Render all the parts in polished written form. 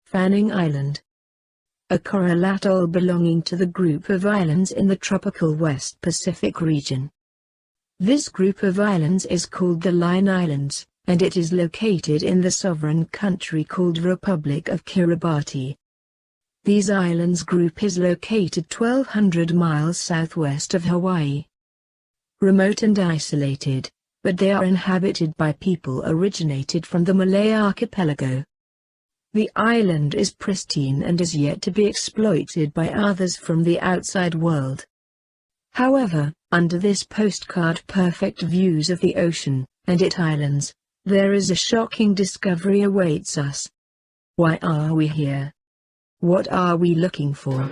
Fanning Island. A coral atoll belonging to the group of islands in the tropical West Pacific region. This group of islands is called the Line Islands, and it is located in the sovereign country called Republic of Kiribati. These islands group is located 1,200 miles southwest of Hawaii. Remote and isolated, but they are inhabited by people originated from the Malay archipelago. The island is pristine and is yet to be exploited by others from the outside world. However, under this postcard perfect views of the ocean, and its islands, there is a shocking discovery awaits us. Why are we here? What are we looking for?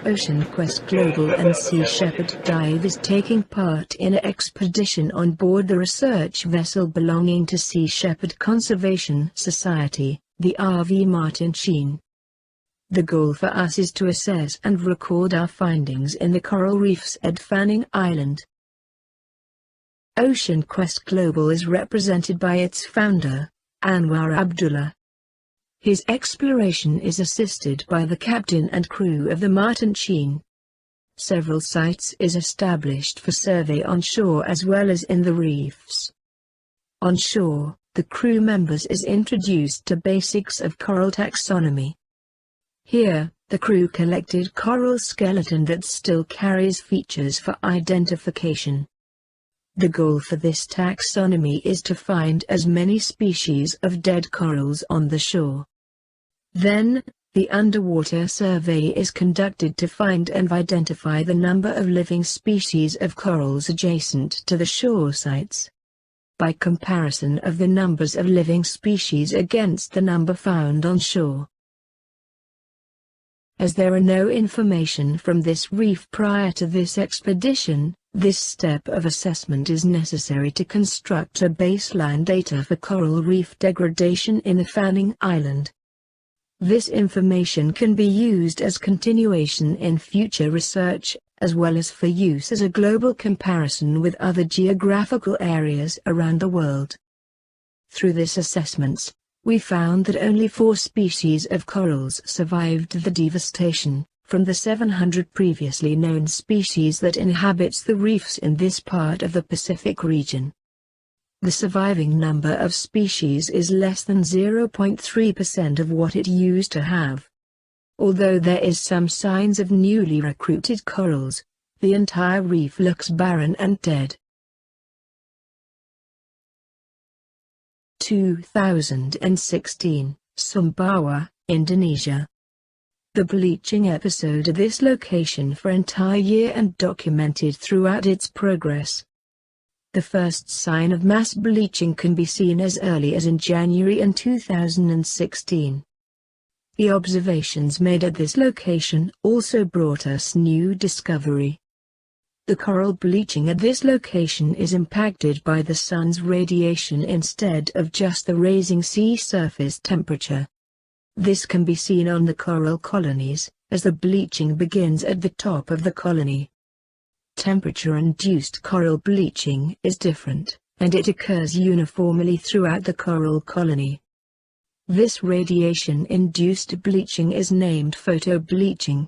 Ocean Quest Global and Sea Shepherd Dive is taking part in an expedition on board the research vessel belonging to Sea Shepherd Conservation Society, the RV Martin Sheen. The goal for us is to assess and record our findings in the coral reefs at Fanning Island. Ocean Quest Global is represented by its founder, Anwar Abdullah. His exploration is assisted by the captain and crew of the Martin Sheen. Several sites is established for survey on shore as well as in the reefs. On shore, the crew members is introduced to basics of coral taxonomy. Here, the crew collected coral skeleton that still carries features for identification. The goal for this taxonomy is to find as many species of dead corals on the shore. Then, the underwater survey is conducted to find and identify the number of living species of corals adjacent to the shore sites. By comparison of the numbers of living species against the number found on shore. As there are no information from this reef prior to this expedition, this step of assessment is necessary to construct a baseline data for coral reef degradation in the Fanning Island. This information can be used as continuation in future research, as well as for use as a global comparison with other geographical areas around the world. Through this assessments, we found that only 4 species of corals survived the devastation, from the 700 previously known species that inhabits the reefs in this part of the Pacific region. The surviving number of species is less than 0.3% of what it used to have. Although there is some signs of newly recruited corals, the entire reef looks barren and dead. 2016, Sumbawa, Indonesia. The bleaching episode at this location for entire year and documented throughout its progress. The first sign of mass bleaching can be seen as early as in January in 2016. The observations made at this location also brought us new discovery. The coral bleaching at this location is impacted by the sun's radiation instead of just the rising sea surface temperature. This can be seen on the coral colonies, as the bleaching begins at the top of the colony. Temperature-induced coral bleaching is different, and it occurs uniformly throughout the coral colony. This radiation-induced bleaching is named photobleaching.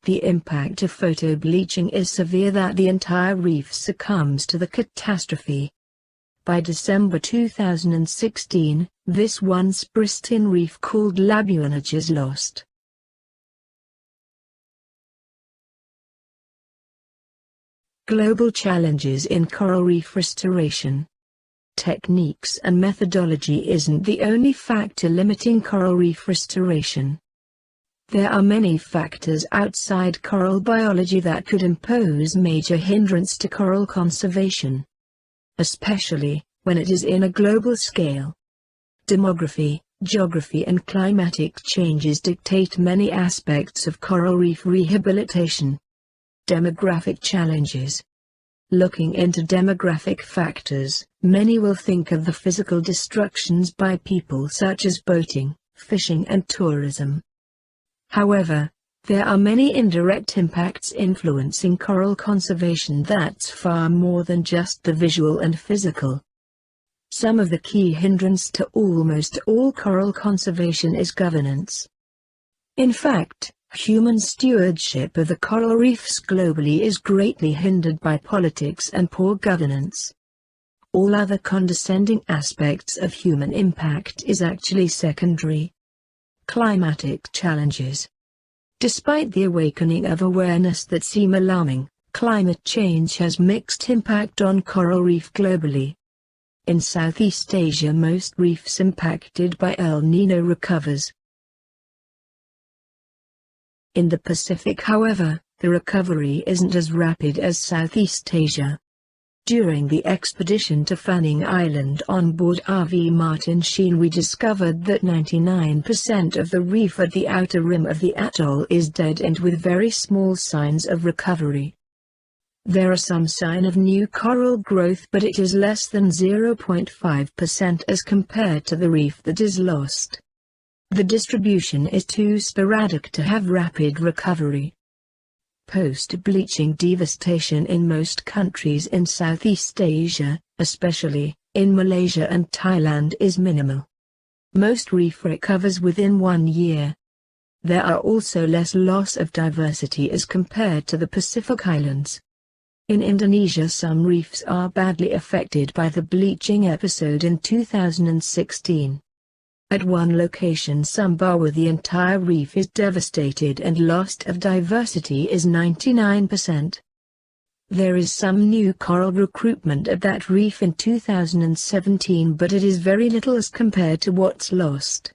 The impact of photobleaching is severe that the entire reef succumbs to the catastrophe. By December 2016, this once pristine reef called Labuanage is lost. Global challenges in coral reef restoration. Techniques and methodology isn't the only factor limiting coral reef restoration. There are many factors outside coral biology that could impose major hindrance to coral conservation, especially when it is in a global scale. Demography, geography and climatic changes dictate many aspects of coral reef rehabilitation. Demographic challenges. Looking into demographic factors, many will think of the physical destructions by people such as boating, fishing and tourism. However, there are many indirect impacts influencing coral conservation that's far more than just the visual and physical. Some of the key hindrance to almost all coral conservation is governance. In fact, human stewardship of the coral reefs globally is greatly hindered by politics and poor governance. All other condescending aspects of human impact is actually secondary. Climatic challenges. Despite the awakening of awareness that seem alarming, climate change has mixed impact on coral reef globally. In Southeast Asia, most reefs impacted by El Niño recovers. In the Pacific, however, the recovery isn't as rapid as Southeast Asia. During the expedition to Fanning Island on board RV Martin Sheen, we discovered that 99% of the reef at the outer rim of the atoll is dead and with very small signs of recovery. There are some signs of new coral growth, but it is less than 0.5% as compared to the reef that is lost. The distribution is too sporadic to have rapid recovery. Post-bleaching devastation in most countries in Southeast Asia, especially in Malaysia and Thailand, is minimal. Most reef recovers within 1 year. There are also less loss of diversity as compared to the Pacific Islands. In Indonesia, some reefs are badly affected by the bleaching episode in 2016. At one location, Sumbawa, the entire reef is devastated and loss of diversity is 99%. There is some new coral recruitment at that reef in 2017, but it is very little as compared to what's lost.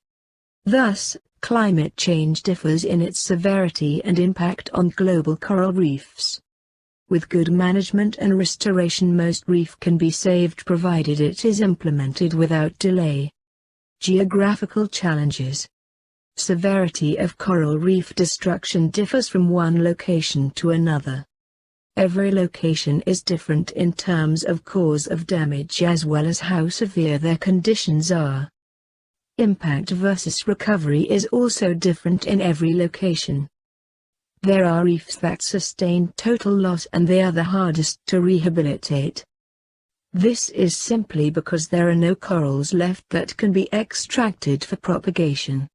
Thus, climate change differs in its severity and impact on global coral reefs. With good management and restoration, most reef can be saved provided it is implemented without delay. Geographical challenges. Severity of coral reef destruction differs from one location to another. Every location is different in terms of cause of damage as well as how severe their conditions are. Impact versus recovery is also different in every location. There are reefs that sustain total loss and they are the hardest to rehabilitate. This is simply because there are no corals left that can be extracted for propagation.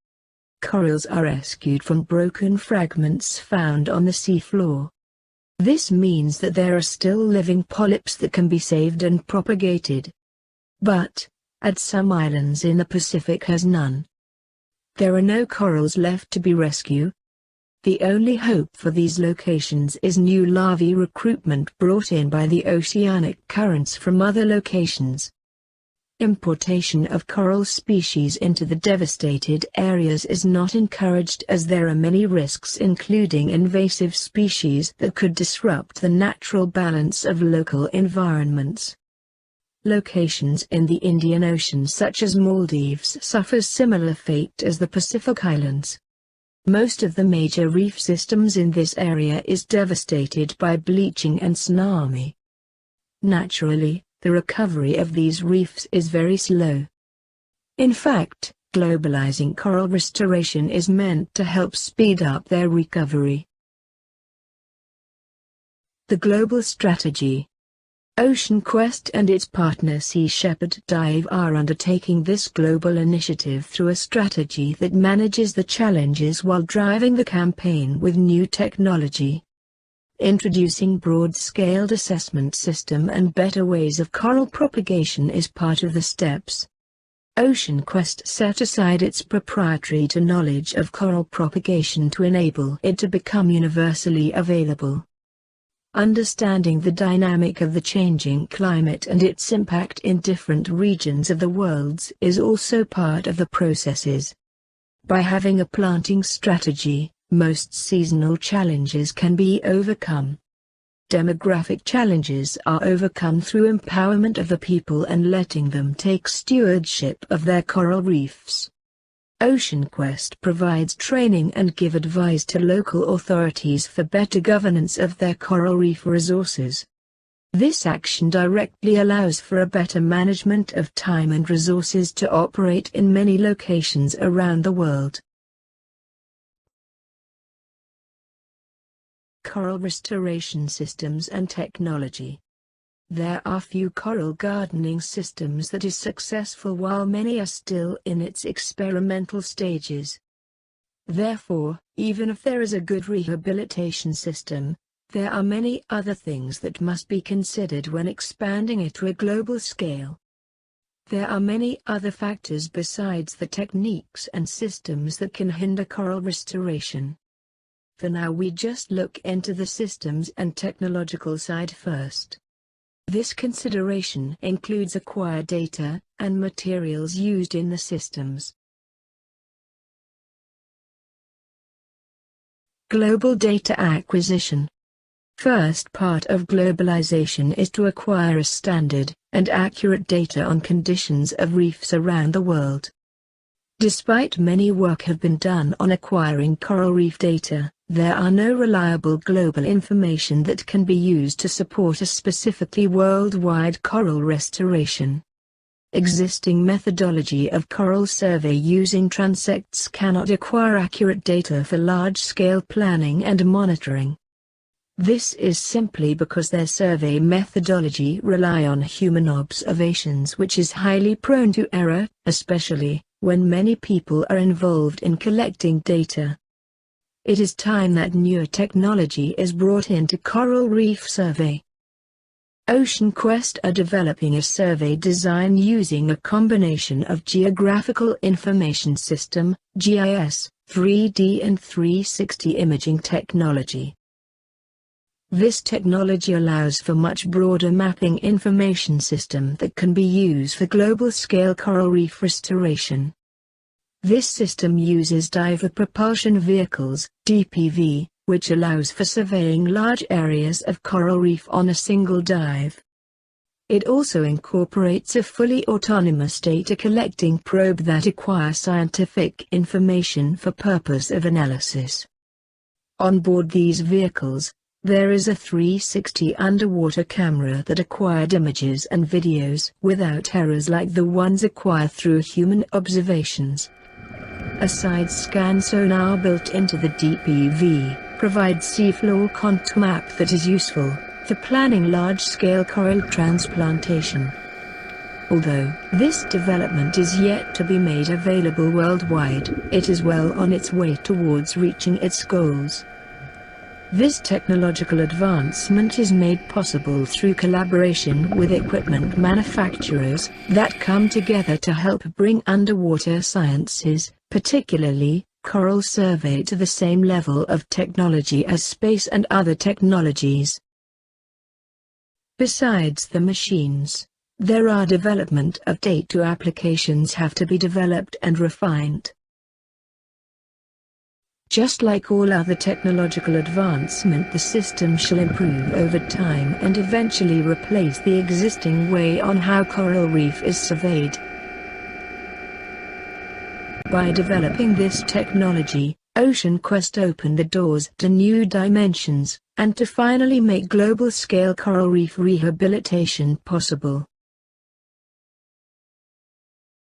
Corals are rescued from broken fragments found on the seafloor. This means that there are still living polyps that can be saved and propagated. But, at some islands in the Pacific has none. There are no corals left to be rescued. The only hope for these locations is new larvae recruitment brought in by the oceanic currents from other locations. Importation of coral species into the devastated areas is not encouraged as there are many risks, including invasive species that could disrupt the natural balance of local environments. Locations in the Indian Ocean such as Maldives suffer similar fate as the Pacific Islands. Most of the major reef systems in this area is devastated by bleaching and tsunami. Naturally, the recovery of these reefs is very slow. In fact, globalizing coral restoration is meant to help speed up their recovery. The global strategy. Ocean Quest and its partner Sea Shepherd Dive are undertaking this global initiative through a strategy that manages the challenges while driving the campaign with new technology. Introducing broad-scaled assessment system and better ways of coral propagation is part of the steps. Ocean Quest set aside its proprietary knowledge of coral propagation to enable it to become universally available. Understanding the dynamic of the changing climate and its impact in different regions of the world is also part of the processes. By having a planting strategy, most seasonal challenges can be overcome. Demographic challenges are overcome through empowerment of the people and letting them take stewardship of their coral reefs. Ocean Quest provides training and give advice to local authorities for better governance of their coral reef resources. This action directly allows for a better management of time and resources to operate in many locations around the world. Coral restoration systems and technology. There are few coral gardening systems that is successful, while many are still in its experimental stages. Therefore, even if there is a good rehabilitation system, there are many other things that must be considered when expanding it to a global scale. There are many other factors besides the techniques and systems that can hinder coral restoration. For now we just look into the systems and technological side first. This consideration includes acquired data and materials used in the systems. Global data acquisition. First part of globalization is to acquire a standard and accurate data on conditions of reefs around the world. Despite many work have been done on acquiring coral reef data, there are no reliable global information that can be used to support a specifically worldwide coral restoration. Existing methodology of coral survey using transects cannot acquire accurate data for large-scale planning and monitoring. This is simply because their survey methodology rely on human observations, which is highly prone to error, especially when many people are involved in collecting data. It is time that newer technology is brought into coral reef survey. OceanQuest are developing a survey design using a combination of Geographical Information System, GIS, 3D and 360 imaging technology. This technology allows for much broader mapping information system that can be used for global-scale coral reef restoration. This system uses diver propulsion vehicles, DPV, which allows for surveying large areas of coral reef on a single dive. It also incorporates a fully autonomous data collecting probe that acquires scientific information for purpose of analysis. On board these vehicles, there is a 360 underwater camera that acquired images and videos without errors like the ones acquired through human observations. A side-scan sonar built into the DPV provides seafloor contour map that is useful for planning large-scale coral transplantation. Although this development is yet to be made available worldwide, it is well on its way towards reaching its goals. This technological advancement is made possible through collaboration with equipment manufacturers that come together to help bring underwater sciences, particularly coral survey, to the same level of technology as space and other technologies. Besides the machines, there are development of data applications have to be developed and refined. Just like all other technological advancement, the system shall improve over time and eventually replace the existing way on how coral reef is surveyed. By developing this technology, OceanQuest opened the doors to new dimensions, and to finally make global-scale coral reef rehabilitation possible.